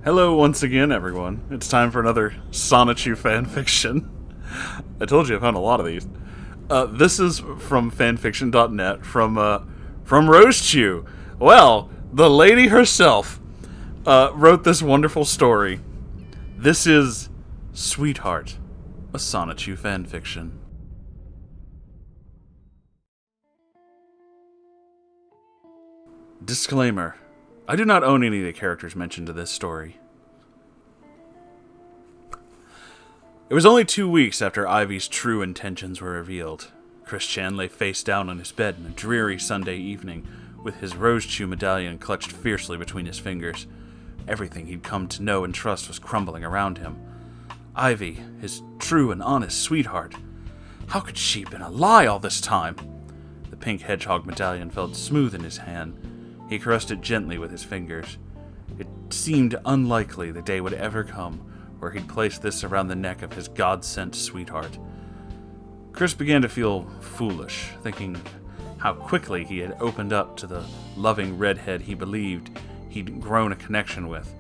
Hello once again, everyone. It's time for another Sonichu fanfiction. I told you I found a lot of these. This is from fanfiction.net from Rosechew. Well, the lady herself wrote this wonderful story. This is Sweetheart, a Sonichu fanfiction. Disclaimer. I do not own any of the characters mentioned in this story. It was only 2 weeks after Ivy's true intentions were revealed. Chris Chan lay face down on his bed in a dreary Sunday evening, with his Rosechew medallion clutched fiercely between his fingers. Everything he'd come to know and trust was crumbling around him. Ivy, his true and honest sweetheart. How could she have been a lie all this time? The pink hedgehog medallion felt smooth in his hand. He caressed it gently with his fingers. It seemed unlikely the day would ever come where he'd place this around the neck of his God-sent sweetheart. Chris began to feel foolish, thinking how quickly he had opened up to the loving redhead he believed he'd grown a connection with.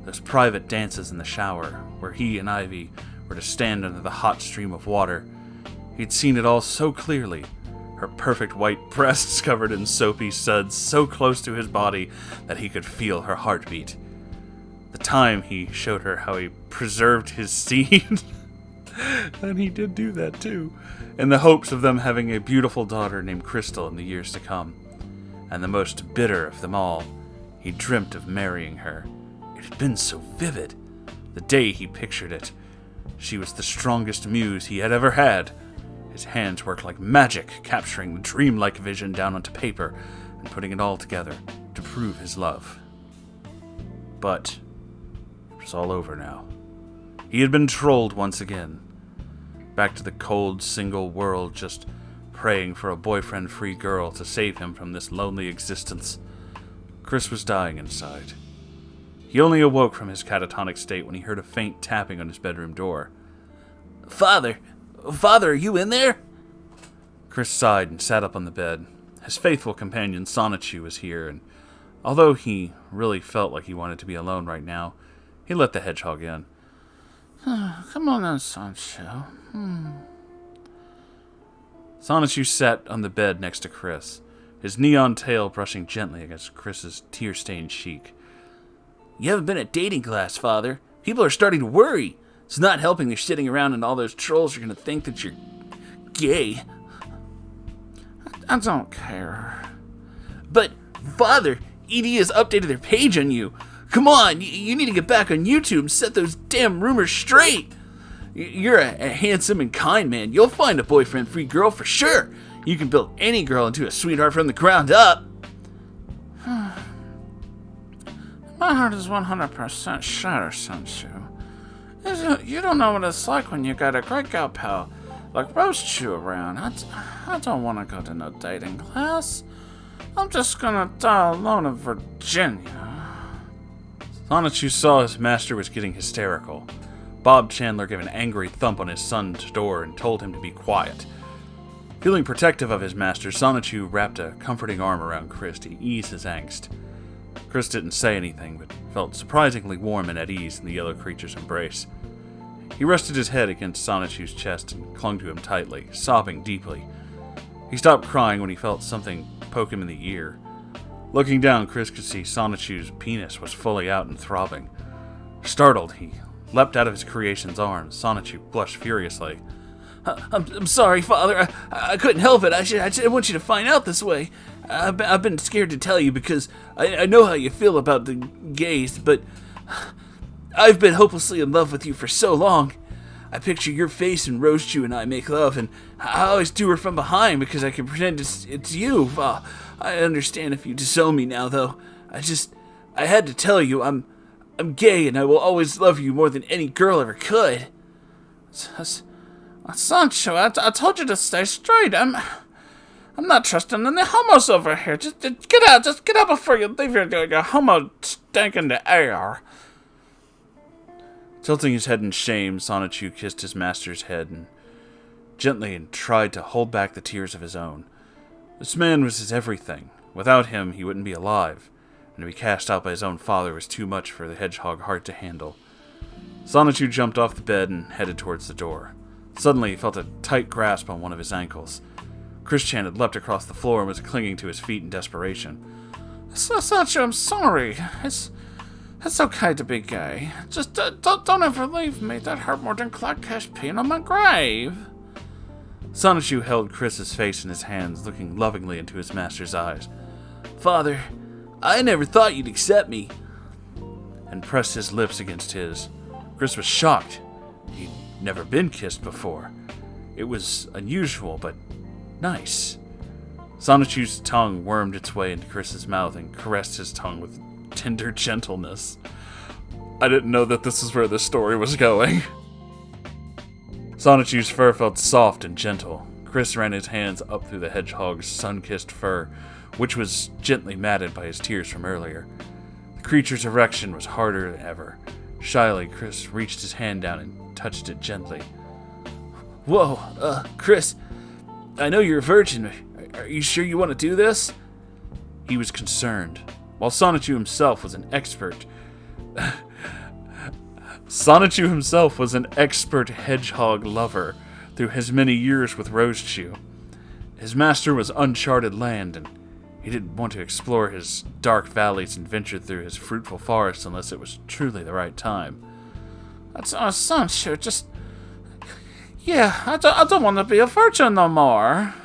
Those private dances in the shower, where he and Ivy were to stand under the hot stream of water. He'd seen it all so clearly. Her perfect white breasts covered in soapy suds so close to his body that he could feel her heartbeat. The time he showed her how he preserved his seed, and he did do that too, in the hopes of them having a beautiful daughter named Crystal in the years to come. And the most bitter of them all, he dreamt of marrying her. It had been so vivid. The day he pictured it. She was the strongest muse he had ever had. His hands worked like magic, capturing the dreamlike vision down onto paper and putting it all together to prove his love. But it was all over now. He had been trolled once again. Back to the cold, single world, just praying for a boyfriend-free girl to save him from this lonely existence. Chris was dying inside. He only awoke from his catatonic state when he heard a faint tapping on his bedroom door. Father, are you in there? Chris sighed and sat up on the bed. His faithful companion Sonichu was here, and although he really felt like he wanted to be alone right now, he let the hedgehog in. Come on in, Sonichu. Sonichu sat on the bed next to Chris, his neon tail brushing gently against Chris's tear-stained cheek. You haven't been at dating class, Father. People are starting to worry. It's not helping they're sitting around and all those trolls are going to think that you're gay. I don't care. But, Father, ED has updated their page on you. Come on, you need to get back on YouTube and set those damn rumors straight. You're a handsome and kind man. You'll find a boyfriend-free girl for sure. You can build any girl into a sweetheart from the ground up. My heart is 100% shattered, Sonichu. You don't know what it's like when you got a great gal pal like Rosechew around. I don't want to go to no dating class. I'm just gonna die alone in Virginia. Sonichu saw his master was getting hysterical. Bob Chandler gave an angry thump on his son's door and told him to be quiet. Feeling protective of his master, Sonichu wrapped a comforting arm around Chris to ease his angst. Chris didn't say anything, but felt surprisingly warm and at ease in the yellow creature's embrace. He rested his head against Sonichu's chest and clung to him tightly, sobbing deeply. He stopped crying when he felt something poke him in the ear. Looking down, Chris could see Sonichu's penis was fully out and throbbing. Startled, he leapt out of his creation's arms. Sonichu blushed furiously. I'm sorry, Father. I couldn't help it. I didn't want you to find out this way. I've been scared to tell you because I know how you feel about the gays, but I've been hopelessly in love with you for so long. I picture your face and Rosechew and I make love, and I always do her from behind because I can pretend it's you. I understand if you disown me now, though. I had to tell you I'm gay, and I will always love you more than any girl ever could. Sancho, I told you to stay straight. I'm not trusting any homos over here. Just get out. Just get out before you leave your homo stank in the air. Tilting his head in shame, Sonichu kissed his master's head and gently tried to hold back the tears of his own. This man was his everything. Without him, he wouldn't be alive. and to be cast out by his own father was too much for the hedgehog heart to handle. Sonichu jumped off the bed and headed towards the door. Suddenly, he felt a tight grasp on one of his ankles. Chris-chan had leapt across the floor and was clinging to his feet in desperation. Sonichu, I'm sorry. It's okay to be gay. Just don't ever leave me. That hurt more than Clackcash peeing on my grave. Sonichu held Chris's face in his hands, looking lovingly into his master's eyes. Father, I never thought you'd accept me. And pressed his lips against his. Chris was shocked. He'd never been kissed before. It was unusual, but nice. Sonichu's tongue wormed its way into Chris's mouth and caressed his tongue with tender gentleness. I didn't know that this is where the story was going. Sonichu's fur felt soft and gentle. Chris ran his hands up through the hedgehog's sun-kissed fur, which was gently matted by his tears from earlier. The creature's erection was harder than ever. Shyly, Chris reached his hand down and touched it gently. Whoa, Chris, I know you're a virgin. Are you sure you want to do this? He was concerned. While Sonichu himself was an expert... Sonichu himself was an expert hedgehog lover through his many years with Rosechew. His master was uncharted land, and he didn't want to explore his dark valleys and venture through his fruitful forests unless it was truly the right time. That's our Sonichu, just... Yeah, I don't want to be a virgin no more.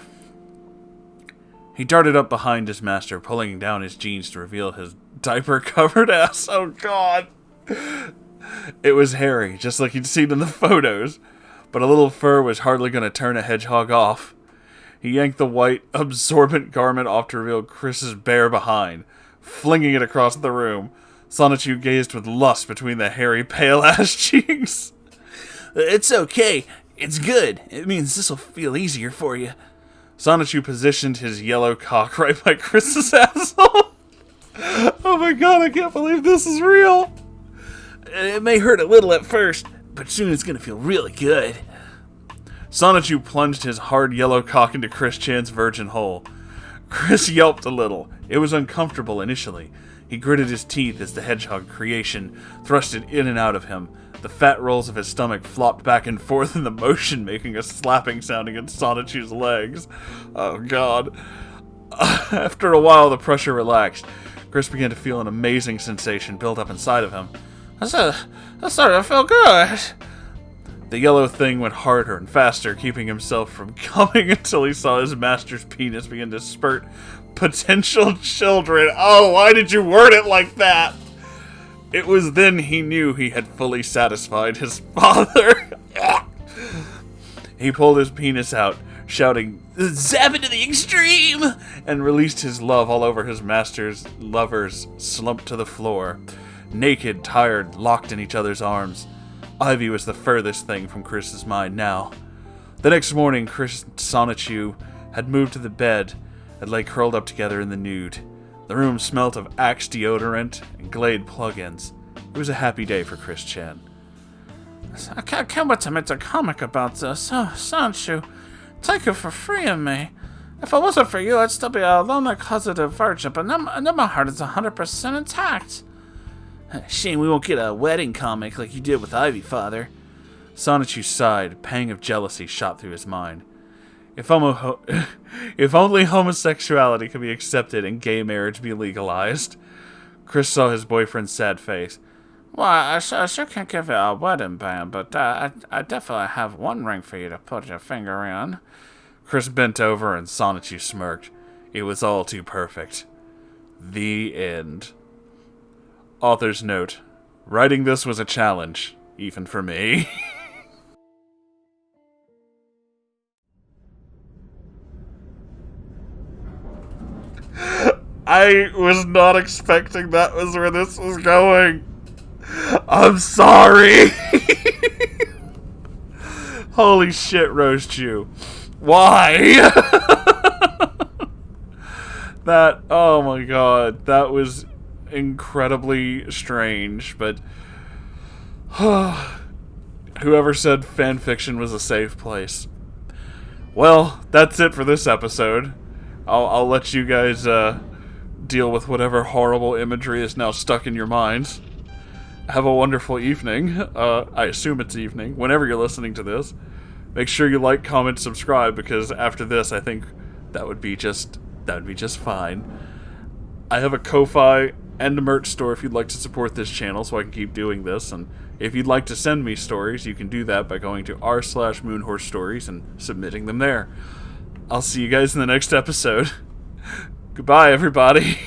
He darted up behind his master, pulling down his jeans to reveal his diaper-covered ass. Oh, God. It was hairy, just like he'd seen in the photos. But a little fur was hardly going to turn a hedgehog off. He yanked the white, absorbent garment off to reveal Chris's bare behind, flinging it across the room. Sonichu gazed with lust between the hairy, pale-ass cheeks. It's okay. It's good. It means this'll feel easier for you. Sonichu positioned his yellow cock right by Chris's asshole. Oh my God, I can't believe this is real. It may hurt a little at first, but soon it's gonna feel really good. Sonichu plunged his hard yellow cock into Chris-chan's virgin hole. Chris yelped a little. It was uncomfortable initially. He gritted his teeth as the hedgehog creation thrust it in and out of him. The fat rolls of his stomach flopped back and forth in the motion, making a slapping sound against Sonichu's legs. Oh, God. After a while, the pressure relaxed. Chris began to feel an amazing sensation build up inside of him. I started to feel good. The yellow thing went harder and faster, keeping himself from coming until he saw his master's penis begin to spurt potential children. Oh, why did you word it like that? It was then he knew he had fully satisfied his father. He pulled his penis out, shouting, "Zap it to the extreme!" and released his love all over his master's lovers, slumped to the floor. Naked, tired, locked in each other's arms. Ivy was the furthest thing from Chris's mind now. The next morning, Chris and Sonichu had moved to the bed and lay curled up together in the nude. The room smelt of Axe deodorant and Glade plug-ins. It was a happy day for Chris-chan. I can't wait to make a comic about this. Oh, Sonichu, thank you for freeing me. If it wasn't for you, I'd still be a lonely, closeted virgin, but now my heart is 100% intact. Shame we won't get a wedding comic like you did with Ivy, Father. Sonichu sighed. A pang of jealousy shot through his mind. If only homosexuality could be accepted and gay marriage be legalized. Chris saw his boyfriend's sad face. Well, I sure can't give you a wedding band, but I definitely have one ring for you to put your finger in. Chris bent over and Sonichu smirked. It was all too perfect. The end. Author's note. Writing this was a challenge, even for me. I was not expecting that was where this was going. I'm sorry. Holy shit, Rosechew. Why? Oh my God, that was incredibly strange, but whoever said fanfiction was a safe place. Well, that's it for this episode. I'll let you guys deal with whatever horrible imagery is now stuck in your minds. Have a wonderful evening. I assume it's evening. Whenever you're listening to this, make sure you like, comment, subscribe, because after this, I think that would be just fine. I have a Ko-Fi and a merch store if you'd like to support this channel so I can keep doing this, and if you'd like to send me stories, you can do that by going to r/Moonhorse Stories and submitting them there. I'll see you guys in the next episode. Goodbye, everybody.